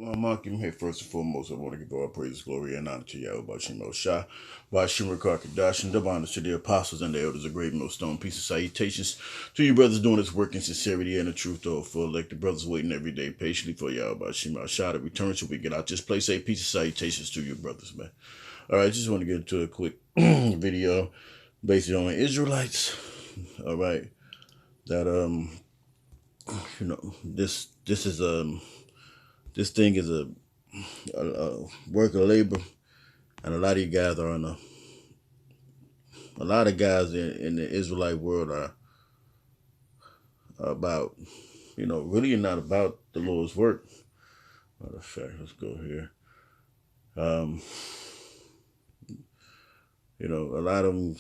Well, Mark, I'm here first and foremost. I want to give all praise, glory, and honor to Yahweh Shemo Shah, Bashim Rakakadash, and divine honors to the apostles and the elders of Great Millstone. Peace and salutations to you brothers doing this work in sincerity and the truth, though, for elected brothers waiting every day patiently for Yahweh Shemo Shah to return so we get out this place. Say peace and salutations to you brothers, man. All right, just want to get into a quick video based on Israelites. All right, that this is this thing is a work of labor, and a lot of you guys are on a lot of guys in the Israelite world are about, really not about the Lord's work. Matter of fact, let's go here. A lot of them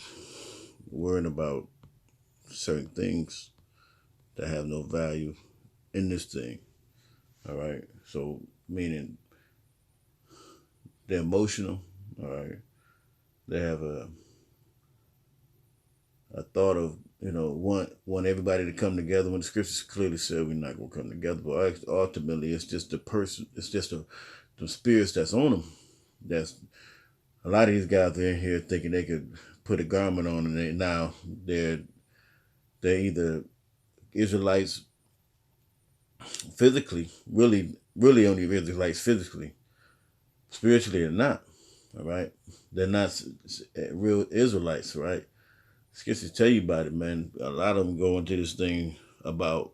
worrying about certain things that have no value in this thing. All right. So meaning they're emotional. All right. They have a thought of, want everybody to come together when the scriptures clearly said we're not going to come together. But ultimately, it's just the person, it's just the spirits that's on them. That's a lot of these guys are in here thinking they could put a garment on, and now they're either Israelites physically, really only Israelites physically. Spiritually, they're not. All right, they're not real Israelites, right? Scriptures tell you about it, man. A lot of them go into this thing about,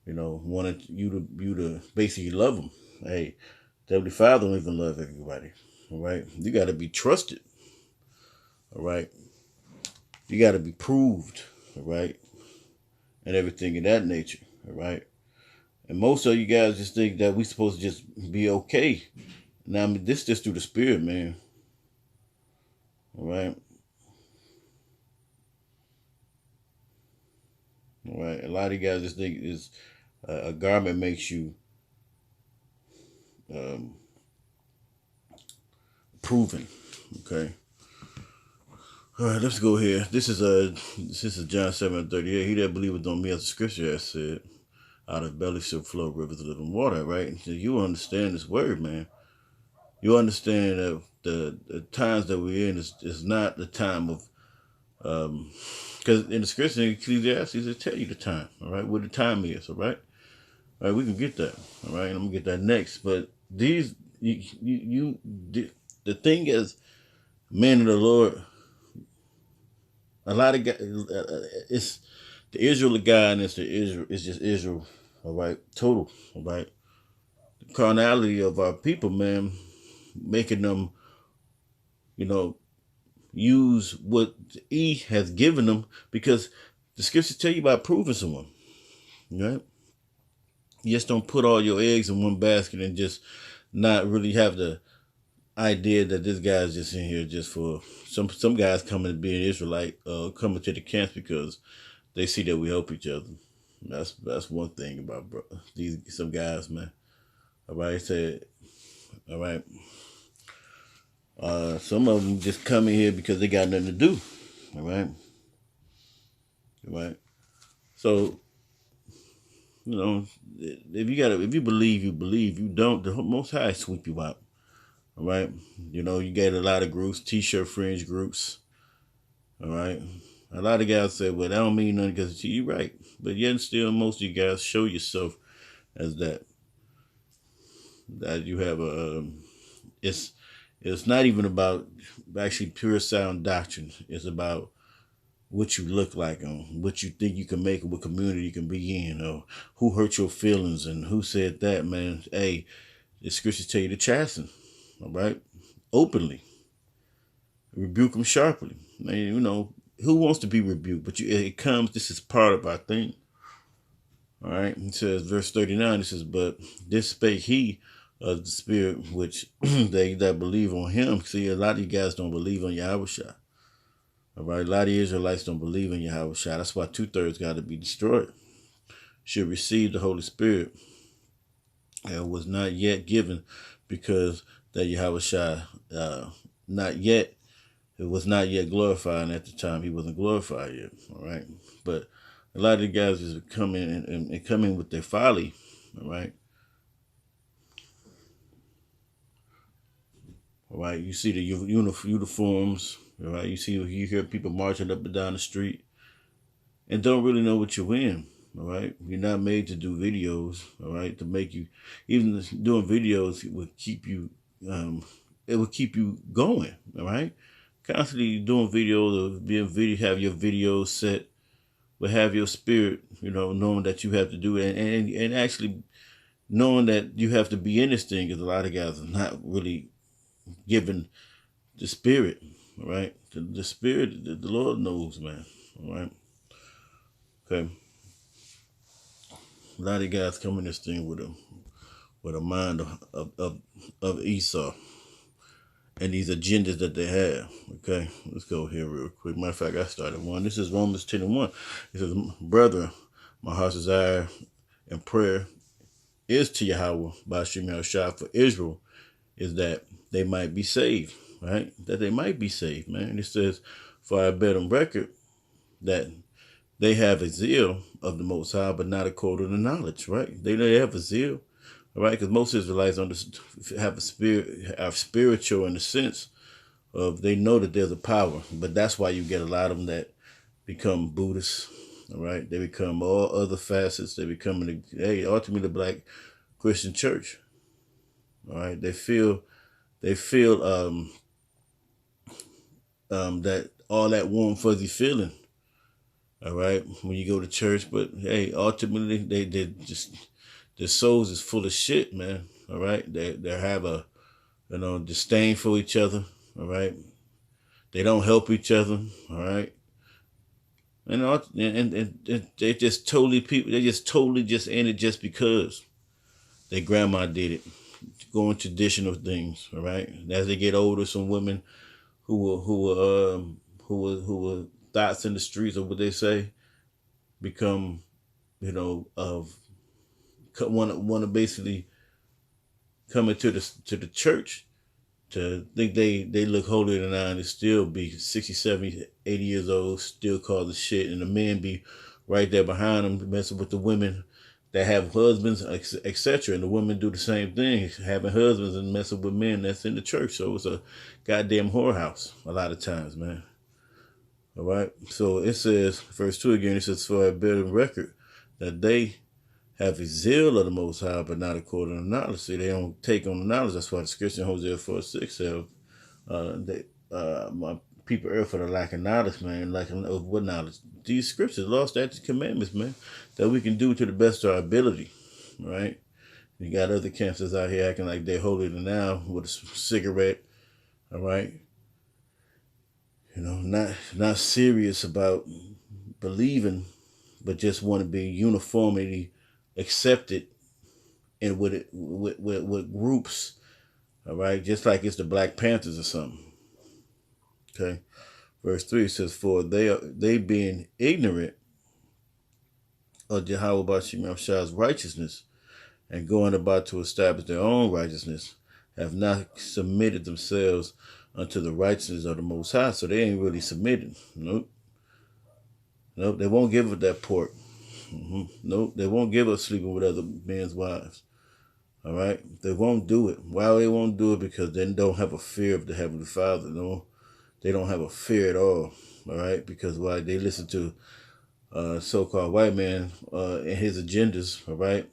wanting you to basically love them. Hey, the Heavenly Father don't even love everybody. All right, you got to be trusted. All right, you got to be proved. All right, and everything of that nature. All right, and most of you guys just think that we supposed to just be okay. Now, I mean, this just through the Spirit, man. All right. All right. A lot of you guys just think is a garment makes you proven. Okay. All right. Let's go here. This is John 7:38. He that believeth on me, as the Scripture has said, out of belly shall flow rivers of living water. Right. So you understand this word, man. You understand that the times that we're in is not the time of because in the scripture in Ecclesiastes it tell you the time, all right, what the time is, all right. All right, we can get that, all right, and I'm gonna get that next. But these the thing is, men of the Lord, a lot of guys, it's the Israel guy and it's just Israel, all right, total, all right. The carnality of our people, man, making them, use what E has given them, because the scriptures tell you about proving someone, right? You just don't put all your eggs in one basket and just not really have the idea that this guy's just in here just for some guys coming to be an Israelite, coming to the camps because they see that we help each other. That's one thing about some guys, man. All right, said, all right. Some of them just come in here because they got nothing to do. All right. All right. So, if you believe, you believe. You don't, the Most High sweep you out. All right. You get a lot of groups, t-shirt fringe groups. All right. A lot of guys say, well, that don't mean nothing because you're right. But yet still, most of you guys show yourself as that you have it's not even about actually pure sound doctrine. It's about what you look like and what you think you can make, or what community you can be in, or who hurt your feelings and who said that, man. Hey, the scriptures tell you to chasten, all right? Openly. Rebuke them sharply. Man, who wants to be rebuked? But it comes, this is part of our thing. All right? It says, verse 39, it says, but this spake he of the Spirit, which they that believe on him. See, a lot of you guys don't believe on Yahushua. All right, a lot of Israelites don't believe in Yahushua. That's why 2/3 got to be destroyed. Should receive the Holy Spirit. It was not yet given because that Yahushua it was not yet glorified, and at the time he wasn't glorified yet. All right, but a lot of the guys just come in and come in with their folly. All right. All right, you see the uniforms. All right, you hear people marching up and down the street, and don't really know what you're in. All right, you're not made to do videos. All right, to make you, even doing videos will keep you, it will keep you going. All right, constantly doing videos or being video, have your videos set, but have your spirit, knowing that you have to do it, and actually knowing that you have to be in this thing, because a lot of guys are not really given the spirit. All right, the spirit, the Lord knows, man. All right, okay. A lot of guys come in this thing with a mind of Esau and these agendas that they have. Okay, let's go here real quick. Matter of fact, I started one. This is Romans 10:1. It says, "Brother, my heart's desire and prayer is to Yahweh by Shemel Shah for Israel, is that they might be saved." Right? That they might be saved, man. It says, "For I bear them record that they have a zeal of the Most High, but not according to knowledge." Right? They have a zeal. All right, because most Israelites have a spirit, are spiritual in the sense of they know that there's a power, but that's why you get a lot of them that become Buddhists. All right, they become all other facets. They become ultimately the Black Christian Church. All right, they feel that all that warm fuzzy feeling. All right, when you go to church, but hey, ultimately they just, their souls is full of shit, man. All right, they have a disdain for each other. All right, they don't help each other. All right, and they just totally people. They just totally just in it just because their grandma did it, going traditional things. All right, and as they get older, some women who were thoughts in the streets, or what they say, become of want to basically come into the church to think they look holier than I, and still be 60, 70, 80 years old, still causing shit, and the men be right there behind them messing with the women that have husbands, etc. And the women do the same thing, having husbands and messing with men that's in the church. So it's a goddamn whorehouse a lot of times, man. All right. So it says, verse 2 again, it says, "For I bear them record that they have a zeal of the Most High, but not according to knowledge." See, they don't take on the knowledge. That's why the scripture in Hosea 4:6 says, "My people err for the lack of knowledge, man." Lack of what knowledge? These scriptures, law, statutes, commandments, man, that we can do to the best of our ability, right? You got other cancers out here acting like they're holier than thou with a cigarette, all right? Not serious about believing, but just want to be uniformly accepted and with groups, all right, just like it's the Black Panthers or something. Okay, verse 3 says, "For they being ignorant of Jehovah Bashim Shah's righteousness, and going about to establish their own righteousness, have not submitted themselves unto the righteousness of the Most High." So they ain't really submitted. Nope, they won't give up that pork. Nope, they won't give up sleeping with other men's wives. All right, they won't do it. Why they won't do it? Because they don't have a fear of the Heavenly Father. No, they don't have a fear at all. All right, because why? They listen to so-called white man and his agendas. All right,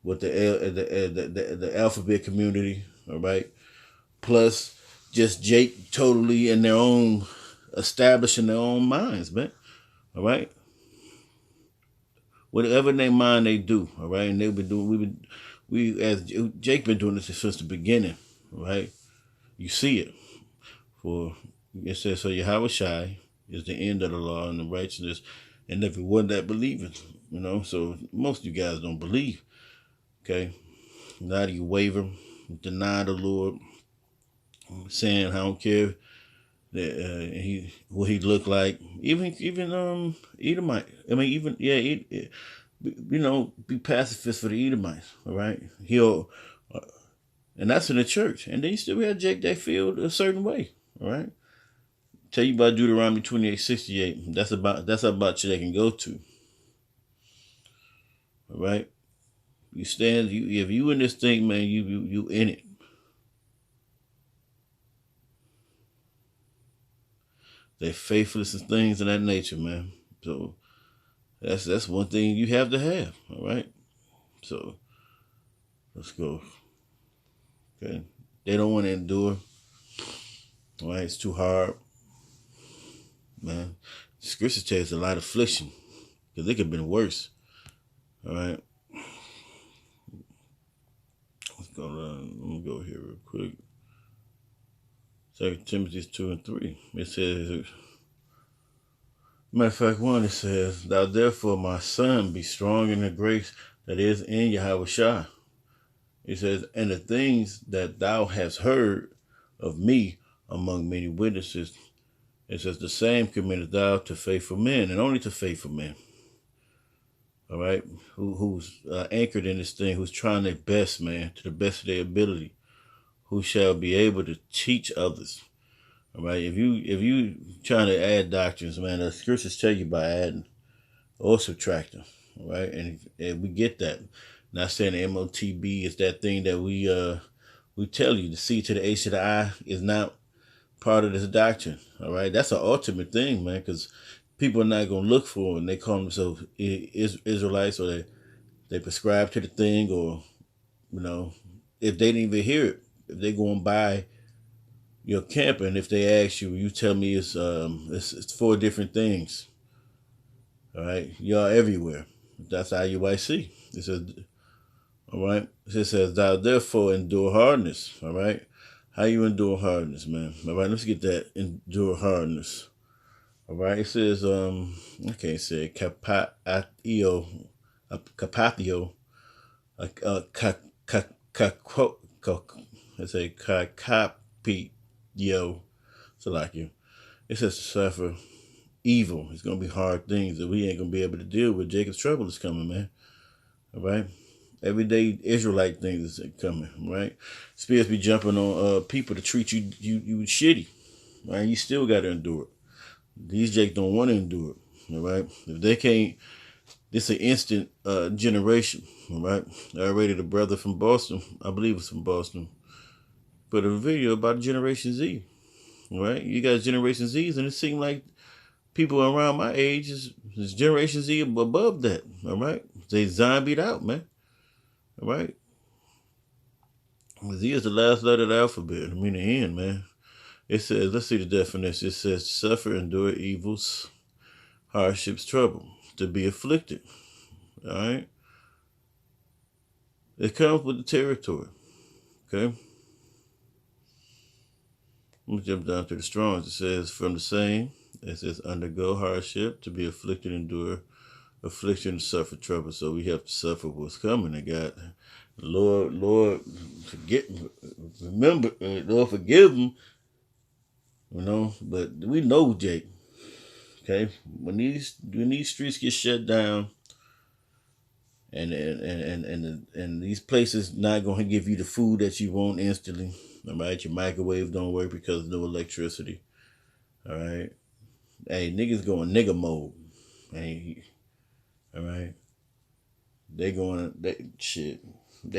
with the alphabet community. All right, plus just Jake totally in their own, establishing their own minds, man. All right, whatever in their mind they do. All right, and they've been doing. As Jake been doing this since the beginning, right? You see it. For it says, "So Yahweh Shai is the end of the law and the righteousness, and everyone that believeth." So most of you guys don't believe. Okay, now you waver, deny the Lord, saying, "I don't care that what he looked like." Even Edomite. I mean, even be pacifist for the Edomites. All right, and that's in the church. And then you still have Jake that feel a certain way. All right. Tell you about Deuteronomy 28:68. That's how about you they can go to. All right. If you in this thing, man, you in it. They faithless and things of that nature, man. So that's one thing you have to have. All right. So let's go. Okay. They don't want to endure. All right. It's too hard, man. Scripture tells a lot of affliction because it could have been worse. All right. Let's go. Let me go here real quick. 2 Timothy 2 and 3. It says, matter of fact, 1, it says, thou therefore, my son, be strong in the grace that is in Yahweh Shai. It says, and the things that thou hast heard of me among many witnesses, it says, the same committeth thou to faithful men, and only to faithful men. All right, who's anchored in this thing, who's trying their best, man, to the best of their ability, who shall be able to teach others. All right, if you trying to add doctrines, man, the scriptures tell you by adding or subtracting. All right, and we get that. Not saying the MOTB is that thing that we tell you the C to the H to the I is not part of this doctrine. All right, that's an ultimate thing, man, because people are not gonna look for it, and they call themselves Israelites, or they prescribe to the thing, or if they didn't even hear it, if they going by your camp, and if they ask you, you tell me it's 4 different things. All right, y'all everywhere. That's IUIC. It says, all right. It says, thou therefore endure hardness. All right. How you endure hardness, man? All right, let's get that. Endure hardness. All right. It says, I can't say it. Capatio. Let's say capitio. So like you. It says to suffer evil. It's gonna be hard things that we ain't gonna be able to deal with. Jacob's trouble is coming, man. All right. Everyday Israelite things is coming, right? Spirits be jumping on people to treat you shitty, right? You still got to endure it. These jakes don't want to endure it, all right? If they can't, this is an instant generation, all right? Already the brother from Boston, I believe it's from Boston, put a video about Generation Z, all right? You got Generation Zs, and it seems like people around my age is Generation Z above that, all right? They zombied out, man. All right. Z is the last letter of the alphabet. I mean the end, man. It says, let's see the definition. It says, suffer, endure evils, hardships, trouble, to be afflicted. All right. It comes with the territory. Okay. Let me jump down to the Strong's. It says, from the same. It says, undergo hardship, to be afflicted, endure affliction, suffer trouble. So we have to suffer what's coming. And God, Lord, remember, Lord, forgive them. But we know, Jake. Okay, when these streets get shut down, and these places not gonna give you the food that you want instantly. All right, your microwave don't work because no electricity. All right, hey, niggas going nigga mode. Hey, all right, they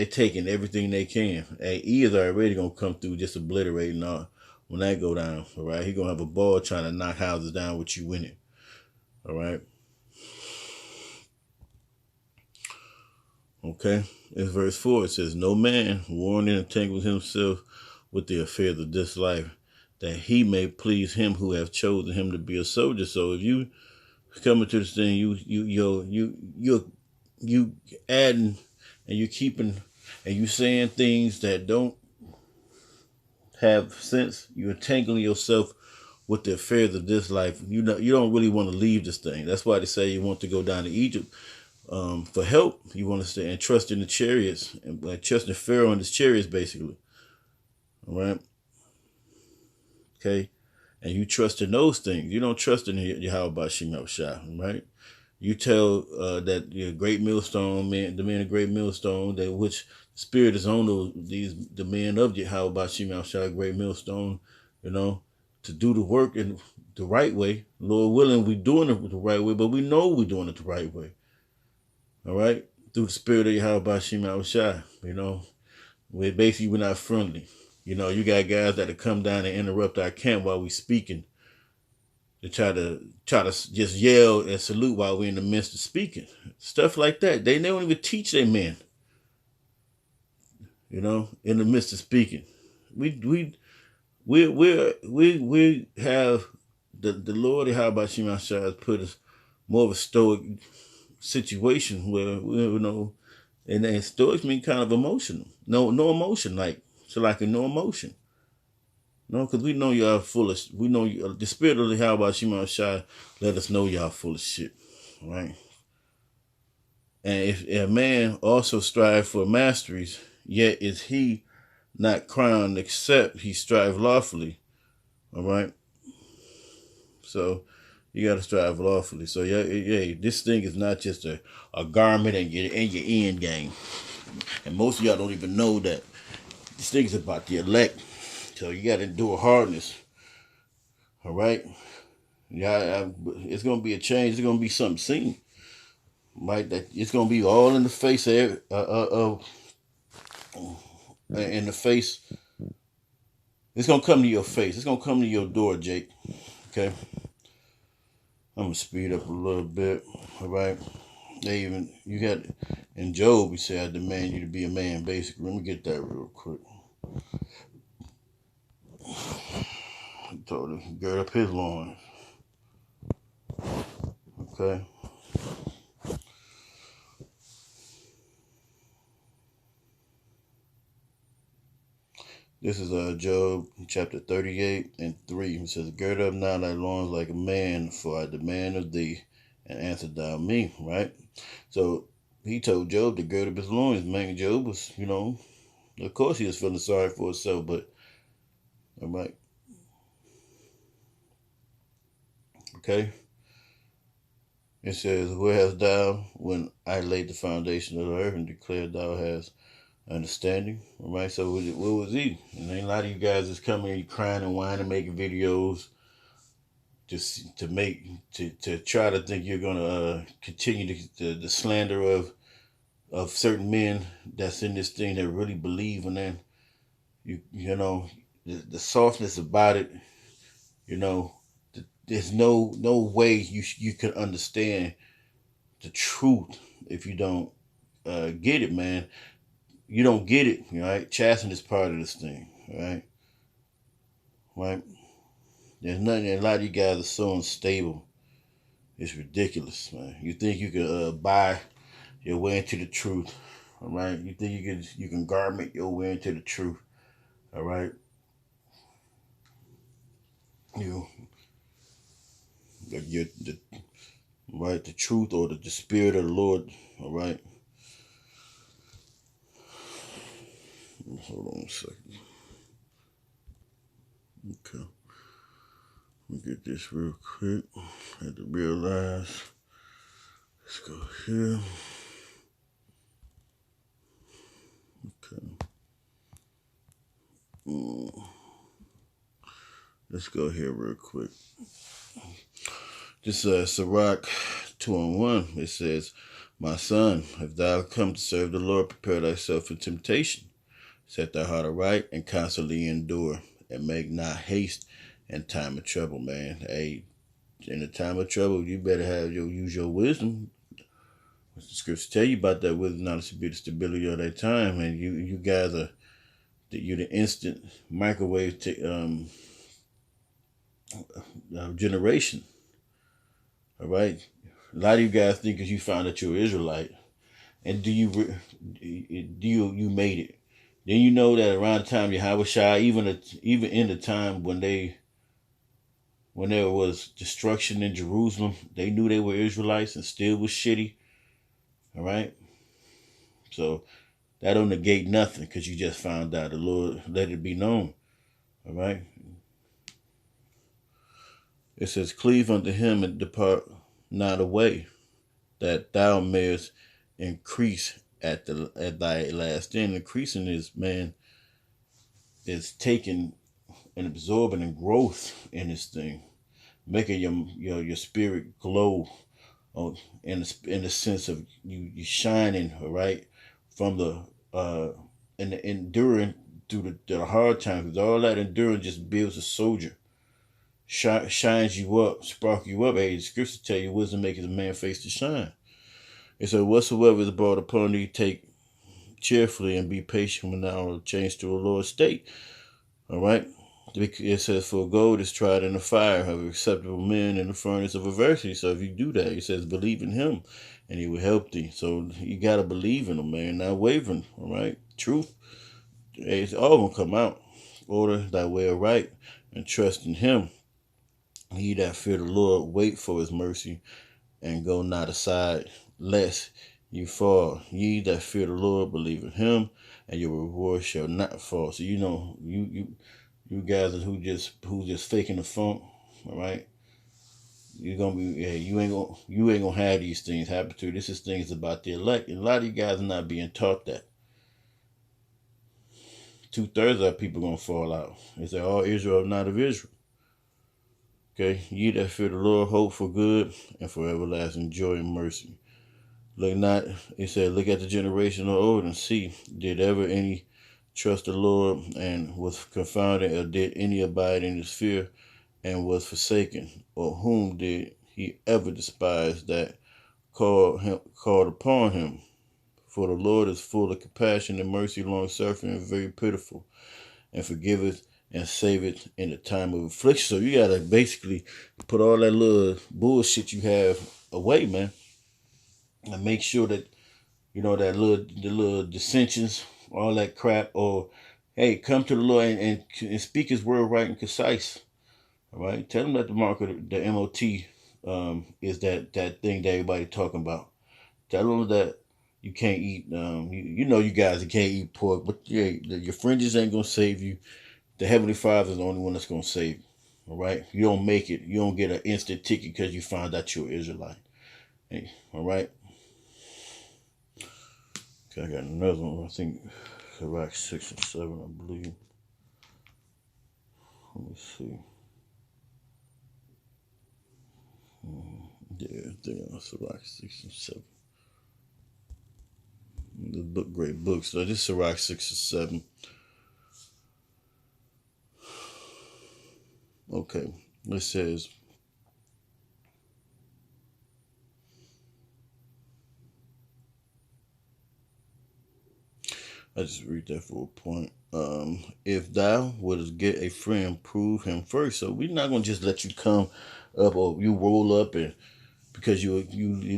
taking everything they can. Hey, E is already gonna come through just obliterating all. When that go down, all right, he gonna have a ball trying to knock houses down with you in it. All right. Okay. In verse 4, it says, no man warned and entangled himself with the affairs of this life, that he may please him who have chosen him to be a soldier. So if you come into this thing, you adding and you keeping and you saying things that don't have sense, you're entangling yourself with the affairs of this life. You don't really want to leave this thing. That's why they say you want to go down to Egypt for help. You want to stay and trust in the chariots, and trust in Pharaoh and his chariots, basically. All right. Okay. And you trust in those things. You don't trust in Yahweh Shem Shah, right? You tell that great millstone, the man of great millstone, that which spirit is on the men of Yahweh Shem Shah, great millstone, to do the work in the right way. Lord willing, we're doing it the right way, but we know we're doing it the right way. All right? Through the spirit of Yahweh Shem Shah, we're not friendly. You got guys that come down and interrupt our camp while we speaking. to try to just yell and salute while we're in the midst of speaking. Stuff like that. They don't even teach their men, in the midst of speaking. We have the Lord how about Shemashah has put us more of a stoic situation where and stoics mean kind of emotional. No emotion, like no emotion. No, because we know y'all full of. We know the spirit of the how about Shemashah let us know y'all full of shit, right? And if a man also strive for masteries, yet is he not crowned except he strive lawfully. All right. So you got to strive lawfully. So yeah, this thing is not just a garment and your end game. And most of y'all don't even know that this thing is about the elect. So you got to endure hardness. All right. Yeah, it's gonna be a change. It's gonna be something seen. Right. That it's gonna be all in the face of in the face. It's gonna come to your face. It's gonna come to your door, Jake. Okay. I'm gonna speed up a little bit. All right. You got in Job. He said, "I demand you to be a man." Basically, let me get that real quick. He told him, "Gird up his loins." Okay. This is Job chapter 38 and 3. It says, "Gird up now thy loins like a man, for I demand of thee, and answer thou me." Right. So he told Job to gird up his loins. Man, Job was, of course he was feeling sorry for himself, but all right. Okay. It says, "Where hast thou when I laid the foundation of the earth and declared thou hast understanding?" All right. So where was he? And then a lot of you guys is coming and crying and whining, making videos just to try to think you're gonna continue the slander of certain men that's in this thing that really believe, and then you know the softness about it. There's no way you can understand the truth if you don't get it, man. You don't get it, right? Chastening is part of this thing, right? Right? There's nothing. A lot of you guys are so unstable. It's ridiculous, man. You think you can buy your way into the truth, all right? You think you can garment your way into the truth, all right? You the right the truth or the spirit of the Lord, all right? Hold on a second. Okay, let me get this real quick. I had to realize. Let's go here. Okay. Let's go here real quick. This Sirach 2:1. It says, "My son, if thou come to serve the Lord, prepare thyself for temptation. Set thy heart aright and constantly endure, and make not haste in time of trouble." Man, hey, in the time of trouble, you better use your wisdom. The scriptures tell you about that wisdom, not to be the stability of that time. And you guys are you're the instant microwave generation. All right. A lot of you guys think because you found that you're an Israelite, and do you made it? Then you know that around the time Yahweh Shai, even in the time when there was destruction in Jerusalem, they knew they were Israelites and still was shitty. All right. So that don't negate nothing because you just found out. The Lord let it be known. All right. It says, "Cleave unto him and depart not away, that thou mayest increase at thy last end." Increasing is, man, is taking and absorbing and growth in this thing, making your spirit glow, in the sense of you shining, all right, from the and enduring through the hard times. Because all that endurance just builds a soldier shines you up, spark you up. Hey, the scriptures tell you wisdom makes a man face to shine. It said, whatsoever is brought upon thee, take cheerfully and be patient when thou art changed to a lower state. All right. It says, for gold is tried in the fire, have acceptable men in the furnace of adversity. So if you do that, it says, believe in him and he will help thee. So you got to believe in him, man, not wavering. All right. Truth, it's all going to come out. Order thy way aright and trust in him. He that fear the Lord, wait for his mercy and go not aside, lest you fall. Ye that fear the Lord, believe in him, and your reward shall not fall. So you guys who just faking the funk, all right? You're gonna be, yeah, you ain't gonna have these things happen to you. This is things about the elect, and a lot of you guys are not being taught that. 2/3 of people gonna fall out. They say all Israel, not of Israel. Okay, ye that fear the Lord, hope for good and for everlasting joy and mercy. Look not, he said, look at the generation of old and see, did ever any trust the Lord and was confounded, or did any abide in his fear and was forsaken? Or whom did he ever despise that called upon him? For the Lord is full of compassion and mercy, long suffering, and very pitiful, and forgiveth and saveth in the time of affliction. So you gotta basically put all that little bullshit you have away, man, and make sure that the little dissensions, all that crap, or hey, come to the Lord and speak his word right and concise. All right, tell them that the mark of the MOT is that thing that everybody talking about. Tell them that you can't eat. You guys that can't eat pork, but yeah, your fringes ain't gonna save you. The Heavenly Father is the only one that's gonna save you. All right, you don't make it. You don't get an instant ticket because you found out you're Israelite. Hey, all right. Okay, I got another one. I think Iraq 6 and 7, I believe. Let me see. Yeah, I think it's Iraq 6 and 7. The book, great book. So this is Iraq 6 and 7. Okay, it says, I just read that for a point. If thou wouldst get a friend, prove him first. So we're not gonna just let you come up or you roll up and because you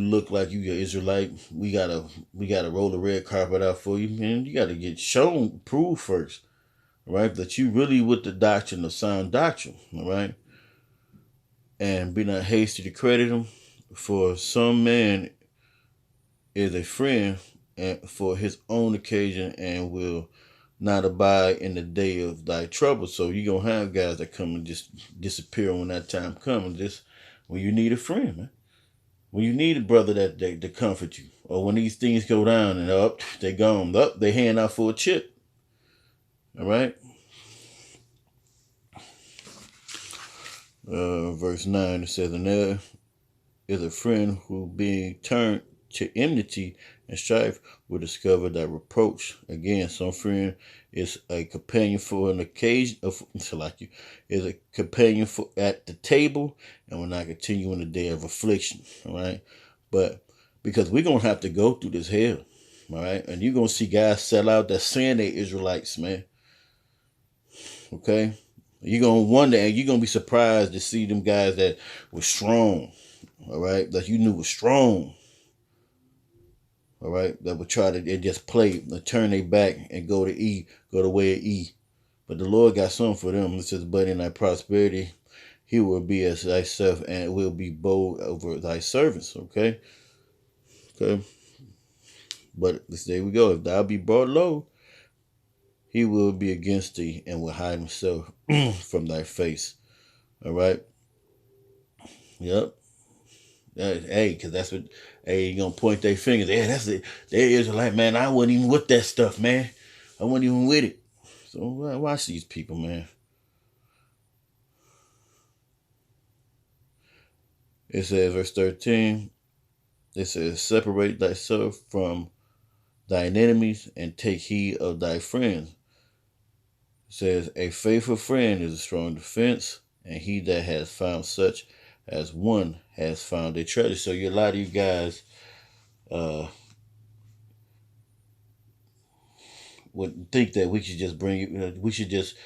look like you an Israelite, we gotta roll the red carpet out for you, man. You gotta get shown, prove first, right? That you really with the doctrine of sound doctrine, all right? And be not hasty to credit him, for some man is a friend and for his own occasion and will not abide in the day of thy trouble. So you're gonna have guys that come and just disappear when that time comes. Just when you need a friend, man. When you need a brother that to comfort you, or when these things go down and up, they gone, up, they hand out for a chip. All right. Verse 9, it says, and there is a friend who being turned to enmity and strife will discover that reproach. Again, some friend is a companion for an occasion of like you is a companion for at the table and will not continue in the day of affliction. All right. But because we're gonna have to go through this hell, all right, and you're gonna see guys sell out that saying they Israelites, man. Okay. You're gonna wonder and you're gonna be surprised to see them guys that were strong, all right, that you knew was strong. All right, that would try to just play, turn their back and go the way of E. But the Lord got something for them. It says, but in thy prosperity, he will be as thyself and will be bold over thy servants. Okay. But there we go. If thou be brought low, he will be against thee and will hide himself from thy face. All right. Yep. Hey, because that's what, hey, you gonna point their fingers. Yeah, that's it. They Israelite, man. I wasn't even with that stuff, man. I wasn't even with it. So watch these people, man. It says, verse 13, it says, separate thyself from thine enemies and take heed of thy friends. It says, a faithful friend is a strong defense, and he that has found such as one has found a treasure. So a lot of you guys would think that we should just bring you, we should just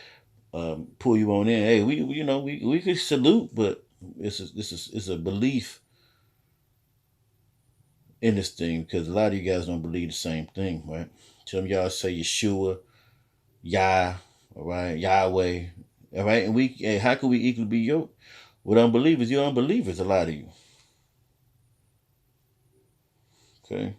pull you on in. Hey, we could salute, but it's a belief in this thing, because a lot of you guys don't believe the same thing, right? Some of y'all say Yeshua, Yah, all right, Yahweh, all right, and hey, how can we equally be yoked with unbelievers? You're unbelievers, a lot of you. Okay.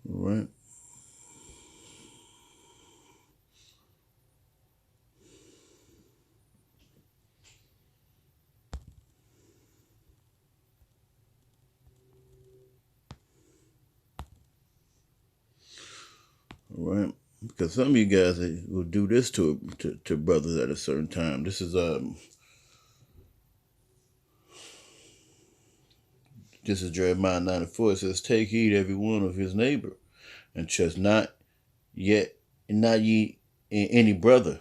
All right. All right. Because some of you guys will do this to brothers at a certain time. This is Jeremiah 9:4. It says, "Take heed every one of his neighbor, and trust not ye in any brother.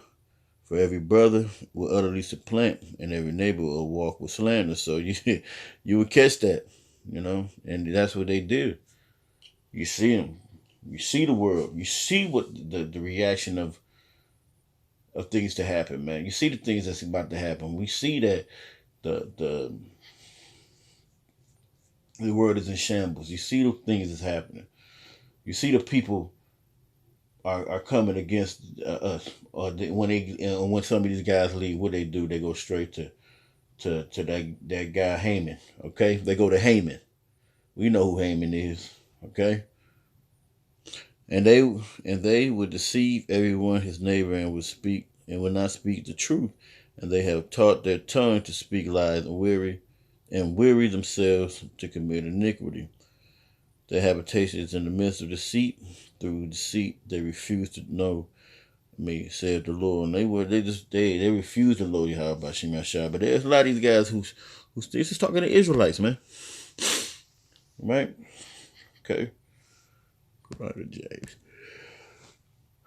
For every brother will utterly supplant, and every neighbor will walk with slander." So you would catch that, and that's what they do. You see them, you see the world, you see what the reaction of things to happen, man. You see the things that's about to happen. We see that the the world is in shambles. You see the things that's happening. You see the people are coming against us. Or when some of these guys leave, what they do? They go straight to that guy Haman. Okay, they go to Haman. We know who Haman is. Okay, and they would deceive everyone his neighbor, and would not speak the truth, and they have taught their tongue to speak lies, and weary themselves to commit iniquity. Their habitation is in the midst of deceit. Through deceit they refuse to know me, said the Lord. And they refuse to know Yahweh by Shem Yahshua. But there's a lot of these guys who's just talking to Israelites, man. Right? Okay. Right to James.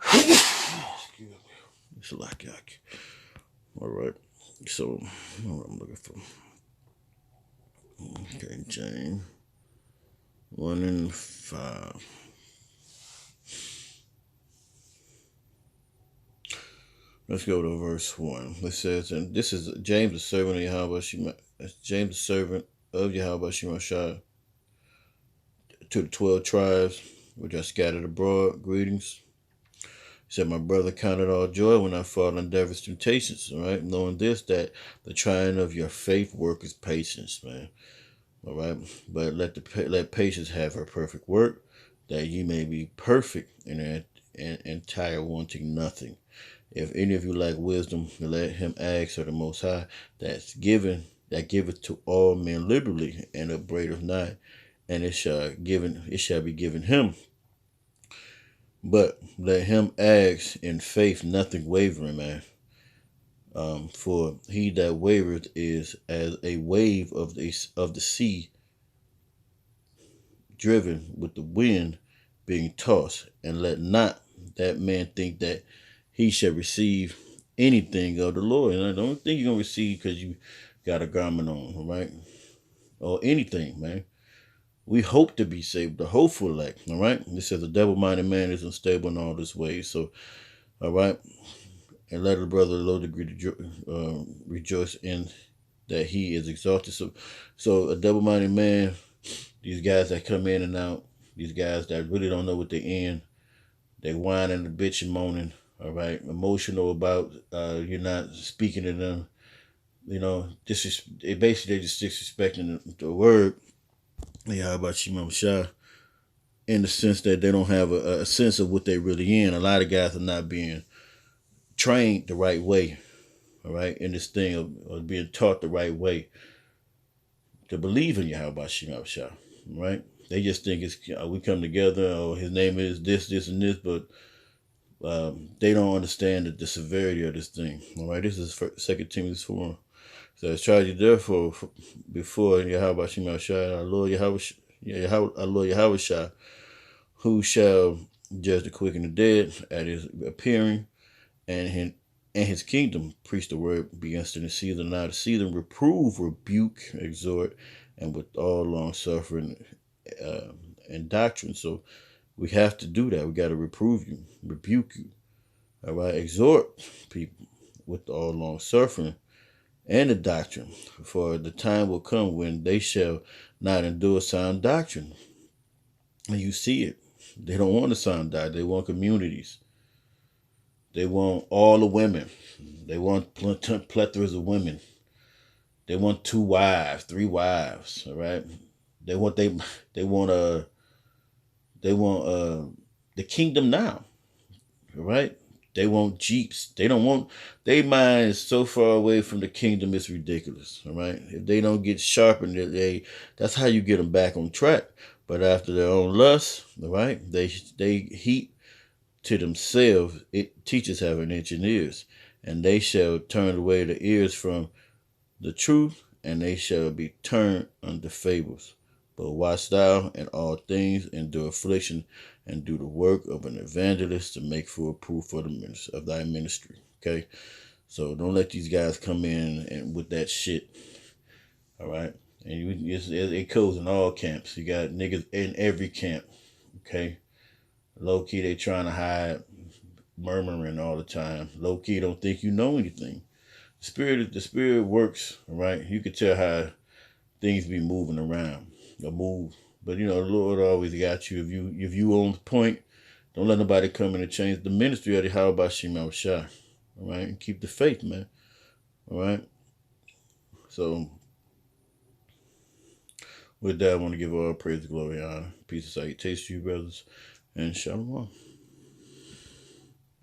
Excuse me. It's a lot, yuck. All right. So, what I'm looking for. Okay, James 1:5. Let's go to verse 1. It says, and this is James, the servant of Yahweh Shema. James, the servant of Yahweh Shema, to the 12 tribes which are scattered abroad. Greetings. He said, my brother, count it all joy when I fall in diverse temptations. All right, knowing this, that the trying of your faith worketh patience, man. All right, but let patience have her perfect work, that ye may be perfect and entire, wanting nothing. If any of you lack wisdom, let him ask of the Most High, that giveth to all men liberally, and upbraideth not, and it shall be given him. But let him ask in faith, nothing wavering, man. For he that wavereth is as a wave of the sea, driven with the wind, being tossed. And let not that man think that he shall receive anything of the Lord. And I don't think you're going to receive because you got a garment on, right? Or anything, man. We hope to be saved, the hopeful elect, all right? It says a double-minded man is unstable in all his ways. So, all right? And let a brother of low degree rejoice in that he is exalted. So a double-minded man, these guys that come in and out, these guys that really don't know what they're in, they whining and bitch and moaning, all right? Emotional about you're not speaking to them. Basically they're just disrespecting the word. Yeah, about Shimon Shah, in the sense that they don't have a sense of what they're really in. A lot of guys are not being trained the right way, all right, in this thing of being taught the right way to believe in Yahweh Shimon Shah, right? They just think it's we come together, or his name is this, and this, but they don't understand the severity of this thing. All right, this is 2 Timothy 4. So it's charged you therefore before Yahweh Shema Shai, our Lord Yahweh Shai, who shall judge the quick and the dead at his appearing, and his kingdom. Preach the word, be instant in season, not a season, reprove, rebuke, exhort, and with all long suffering uh, and doctrine. So we have to do that. We got to reprove you, rebuke you, all right, exhort people with all long suffering and the doctrine. For the time will come when they shall not endure sound doctrine. And you see it. They don't want a sound doctrine. They want communities. They want all the women. They want plethoras of women. They want 2 wives, 3 wives. All right. They want they want the kingdom now. All right. They want jeeps. They don't want. Their mind is so far away from the kingdom. It's ridiculous. All right. If they don't get sharpened, that's how you get them back on track. But after their own lust, all right, they heap to themselves. It teachers have an itch in ears, and they shall turn away the ears from the truth, and they shall be turned unto fables. But watch thou in all things, endure affliction, and do the work of an evangelist to make full proof of the ministry of thy ministry. Okay, so don't let these guys come in and with that shit. All right, and it goes in all camps. You got niggas in every camp. Okay, low key they trying to hide, murmuring all the time. Low key don't think you know anything. The spirit works, right? You can tell how things be moving around or move. But the Lord always got you. If you on point, don't let nobody come in and change the ministry of the How about Shema Shai. All right, and keep the faith, man. All right. So with that, I want to give all praise, glory, honor, peace, and salutation to you, brothers, and shalom.